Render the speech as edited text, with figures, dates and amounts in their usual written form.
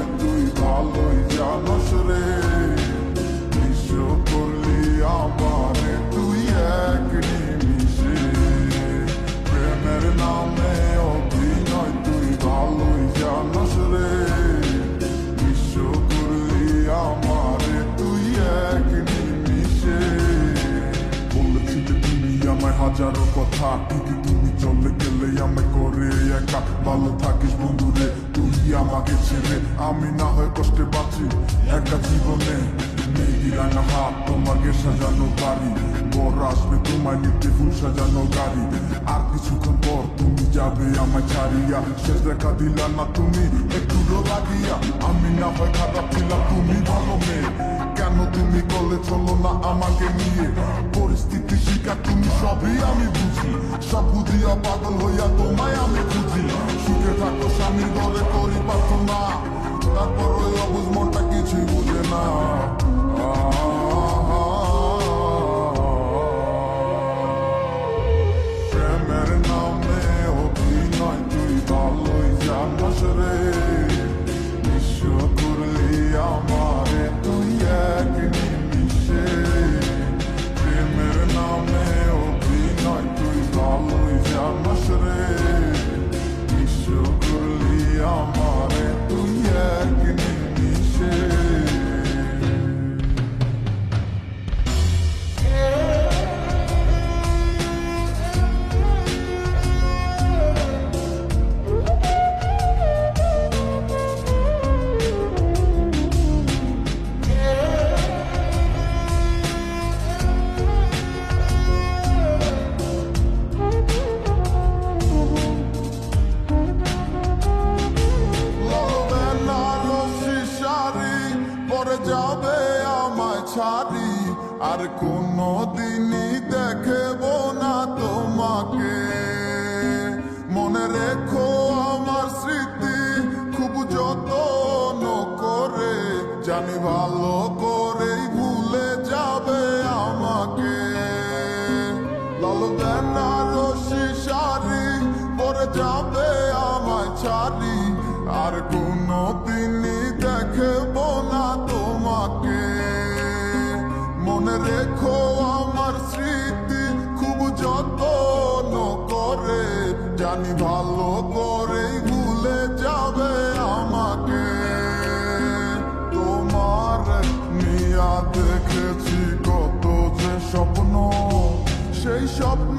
নয় তুই ভালোই জানস রে, নিঃস্ব করলি আমারে তুই এক নিমিষে। প্রেমের নামে অভিনয় তুই ভালোই জানস রে, নিঃস্ব করলি আমারে তুই এক নিমিষে। বলেছিলে তুমি আমায় হাজারো কথা, ঠিকই তুমি চলে গেলে আমায় করে একা। ভালো থাকিস বন্ধুরে তুই আমাকে ছেড়ে, আমি না হয় কষ্টে বাঁচি একা জীবনে। মেঘি রাঙা হাত তোমাকে সাজানো বাড়ি, বর আসবে তোমায় নিতে ফুল সাজানো গাড়ি। আর কিছুক্ষণ পর তুমি যাবে আমায় ছাড়িয়া, শেষ দেখা দিলা না তুমি একটু লাগিয়া। আমি না হয় খারাপ ছিলাম তুমি ভালো মেয়ে, কেন তুমি কলে চলো না আমাকে নিয়ে? পরিস্থিতি শিকার তুমি সবই আমি বুঝি, সব বুঝিয়া পাগল হইয়া তোমায় আমি খুঁজি। সুখে থাকো স্বামীর ঘরে করি প্রার্থনা, তারপর ওই অবুঝ মনটা কিছুই বুঝে না। প্রেমের নামে অভিনয় তুই ভালোই জানস রে, নিঃস্ব করলি আমারে তুই এক নিমিষে। প্রেমের নামে অভিনয় তুই ভালোই জানস রে, নিঃস্ব করলি আমারে তুই এক নিমিষে। পরে যাবে আমায় ছাড়ি, আর কোনো দিনই দেখব না তোমাকে। মনে রেখো আমার স্মৃতি খুব যত্ন করে, জানি ভালো করেই ভুলে যাবে আমাকে। লাল বেনারসি শাড়ি পরে যাবে আমায় ছাড়ি, আর কোনো দিনই দেখব না তোমাকে। মনে রেখো আমার স্মৃতি খুব যত্ন করে, জানি ভালো করেই ভুলে যাবে আমাকে। তোমার নিয়া দেখেছি কত যে স্বপ্ন, সেই স্বপ্ন